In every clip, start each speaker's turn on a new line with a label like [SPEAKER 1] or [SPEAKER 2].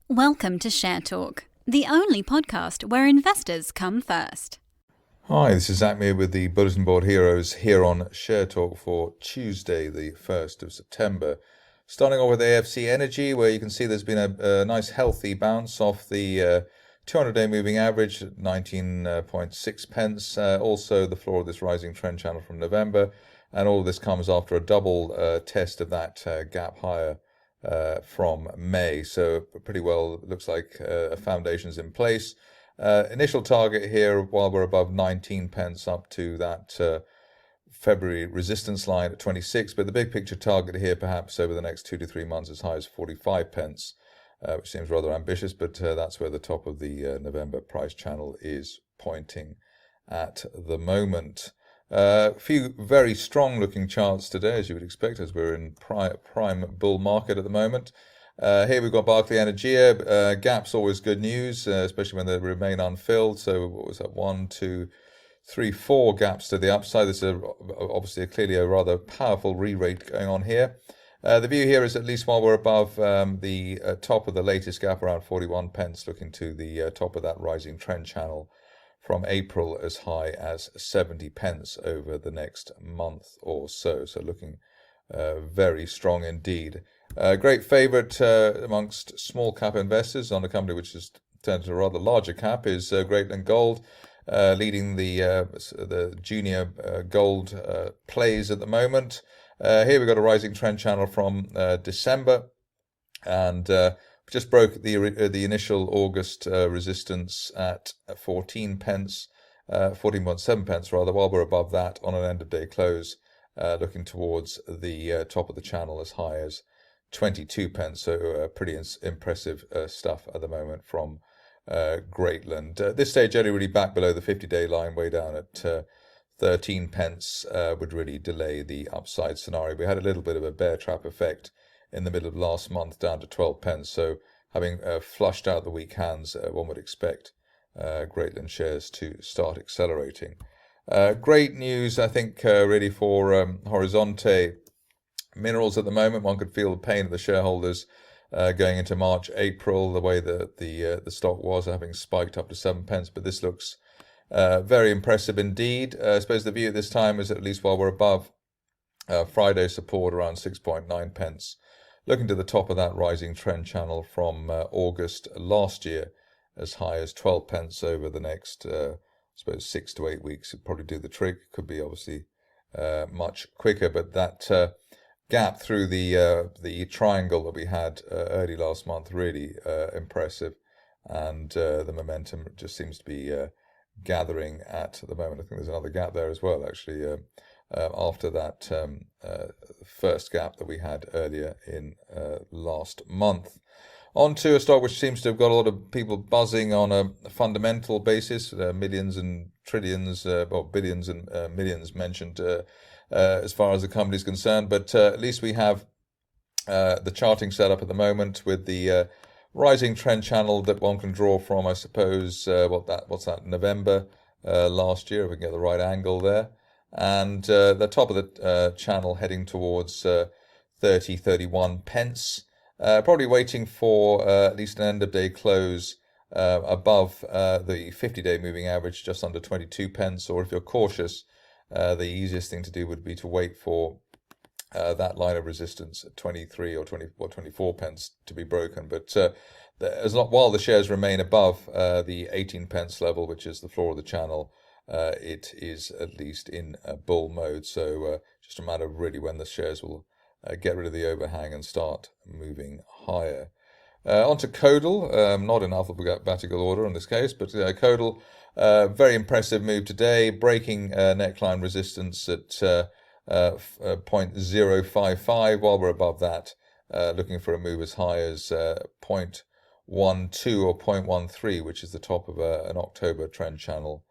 [SPEAKER 1] Welcome to Share Talk, the only podcast where investors come first.
[SPEAKER 2] Hi, this is Zak Mir with the Bulletin Board Heroes here on Share Talk for Tuesday, the 1st of September. Starting off with Afc Energy, where you can see there's been a nice healthy bounce off the 200-day moving average at 19.6 pence. Also the floor of this rising trend channel from November. And all of this comes after a double test of that gap higher from May. So pretty well looks like a foundation's in place. Initial target here, while we're above 19 pence, up to that February resistance line at 26. But the big picture target here, perhaps over the next 2 to 3 months, as high as 45 pence, which seems rather ambitious. But that's where the top of the November price channel is pointing at the moment. A few very strong looking charts today, as you would expect, as we're in prime bull market at the moment. Here we've got Barclay Energia. Gaps always good news, especially when they remain unfilled. So what was that? 1, 2, 3, 4 gaps to the upside. This is obviously clearly a rather powerful re-rate going on here. The view here is at least while we're above the top of the latest gap around 41 pence, looking to the top of that rising trend channel from April as high as 70 pence over the next month or so. So looking very strong indeed. Great favourite amongst small cap investors on a company which has turned to a rather larger cap is Greatland Gold, leading the junior gold plays at the moment. Here we've got a rising trend channel from December, and just broke the initial August resistance at 14 pence, 14.7 pence rather, while we're above that on an end of day close, looking towards the top of the channel as high as 22 pence. So pretty impressive stuff at the moment from Greatland. At this stage, only really back below the 50-day line, way down at 13 pence, would really delay the upside scenario. We had a little bit of a bear trap effect in the middle of last month, down to 12 pence. So having flushed out the weak hands, one would expect Greatland shares to start accelerating. Great news, I think, really for Horizonte Minerals at the moment. One could feel the pain of the shareholders going into March, April, the way that the stock was, having spiked up to 7 pence. But this looks very impressive indeed. I suppose the view at this time is at least while we're above Friday support around 6.9 pence, looking to the top of that rising trend channel from August last year, as high as 12 pence over the next, I suppose, 6 to 8 weeks. It'd probably do the trick. Could be obviously much quicker, but that gap through the triangle that we had early last month, really impressive, and the momentum just seems to be gathering at the moment. I think there's another gap there as well, actually. After that first gap that we had earlier in last month. On to a stock which seems to have got a lot of people buzzing on a fundamental basis, millions and trillions, billions and millions mentioned as far as the company is concerned. But at least we have the charting set up at the moment with the rising trend channel that one can draw from, I suppose, what's that, November last year, if we can get the right angle there. And the top of the channel heading towards 31 pence. Probably waiting for at least an end of day close above the 50-day moving average, just under 22 pence. Or if you're cautious, the easiest thing to do would be to wait for that line of resistance at 23 or 24 pence to be broken. But while the shares remain above the 18 pence level, which is the floor of the channel, it is at least in bull mode. So just a matter of really when the shares will get rid of the overhang and start moving higher. On to Codal, not in alphabetical order in this case, but Codal, very impressive move today, breaking neckline resistance at 0.055, while we're above that, looking for a move as high as 0.12 or 0.13, which is the top of an October trend channel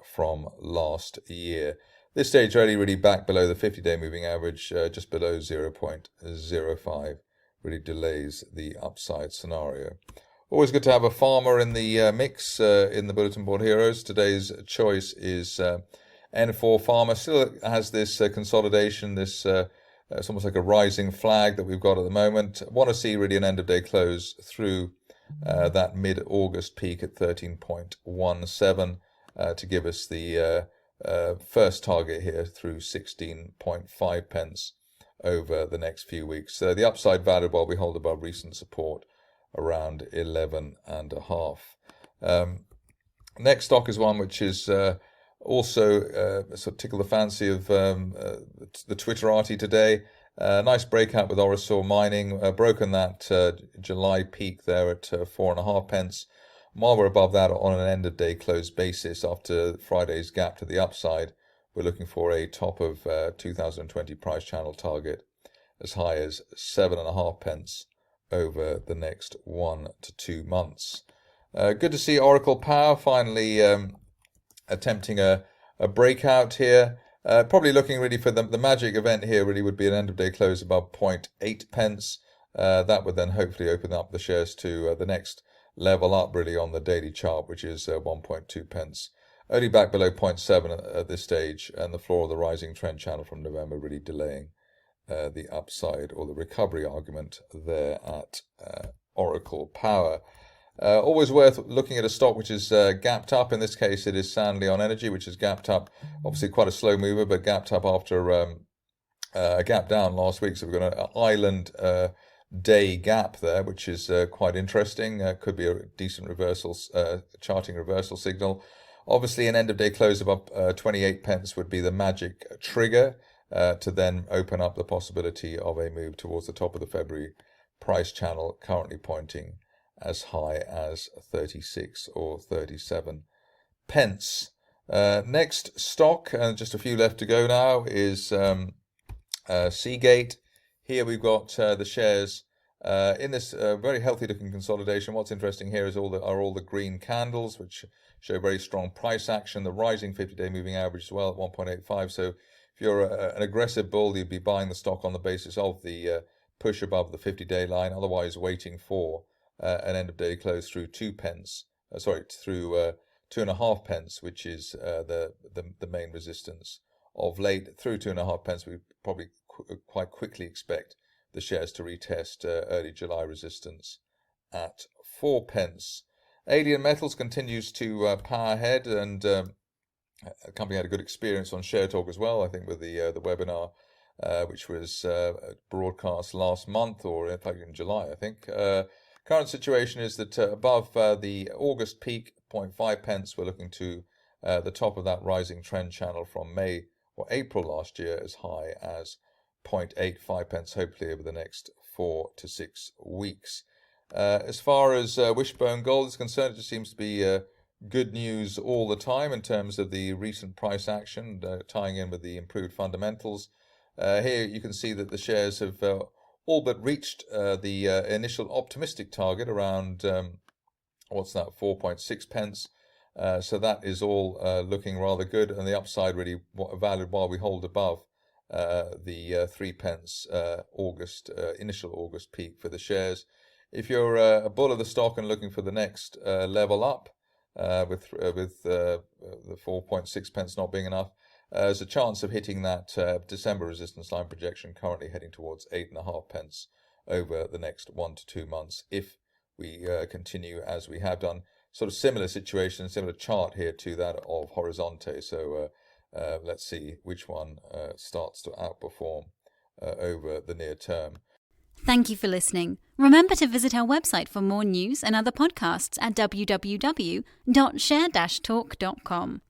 [SPEAKER 2] from last year. This stage really back below the 50-day moving average, just below 0.05, really delays the upside scenario. Always good to have a farmer in the mix in the Bulletin Board Heroes. Today's choice is N4 Pharma. Still has this consolidation, this it's almost like a rising flag that we've got at the moment. Want to see really an end of day close through that mid-August peak at 13.17 to give us the first target here through 16.5 pence over the next few weeks. So the upside value while we hold above recent support around 11.5. Next stock is one which is also sort of tickle the fancy of the Twitterati today. Nice breakout with Orosur Mining, broken that July peak there at 4.5 pence. While we're above that on an end of day close basis after Friday's gap to the upside, we're looking for a top of 2020 price channel target as high as 7.5 pence over the next 1 to 2 months. Good to see Oracle Power finally attempting a breakout here. Probably looking really for the magic event here really would be an end of day close above 0.8 pence. That would then hopefully open up the shares to the next level up really on the daily chart, which is 1.2 pence. Only back below 0.7 at this stage, and the floor of the rising trend channel from November really delaying the upside or the recovery argument there at Oracle Power. Always worth looking at a stock which is gapped up. In this case, it is Sanlion Energy, which is gapped up. Obviously, quite a slow mover, but gapped up after a gap down last week. So we've got an island day gap there, which is quite interesting. Could be a decent reversal, charting reversal signal. Obviously, an end of day close above 28 pence would be the magic trigger to then open up the possibility of a move towards the top of the February price channel, currently pointing as high as 36 or 37 pence. Next stock, and just a few left to go now, is Seagate. Here we've got the shares in this very healthy looking consolidation. What's interesting here is all the green candles, which show very strong price action. The rising 50-day moving average as well at 1.85. So if you're an aggressive bull, you'd be buying the stock on the basis of the push above the 50-day line, otherwise waiting for an end of day close through 2 pence, through 2.5 pence, which is the main resistance of late. Through 2.5 pence, we probably quite quickly expect the shares to retest early July resistance at 4 pence. Alien Metals continues to power ahead, and the company had a good experience on Share Talk as well, I think, with the webinar, which was broadcast last month, or in fact in July, I think. Current situation is that above the August peak, 0.5 pence, we're looking to the top of that rising trend channel from May or April last year, as high as 0.85 pence, hopefully over the next 4 to 6 weeks. As far as Wishbone Gold is concerned, it just seems to be good news all the time in terms of the recent price action, tying in with the improved fundamentals. Here you can see that the shares have all but reached the initial optimistic target around, 4.6 pence. So that is all looking rather good, and the upside really valued while we hold above the 3 pence initial August peak for the shares. If you're a bull of the stock and looking for the next level up, with the 4.6 pence not being enough, there's a chance of hitting that December resistance line projection, currently heading towards 8.5 pence over the next 1 to 2 months, if we continue as we have done. Sort of similar situation, similar chart here to that of Horizonte. So let's see which one starts to outperform over the near term.
[SPEAKER 1] Thank you for listening. Remember to visit our website for more news and other podcasts at www.share-talk.com.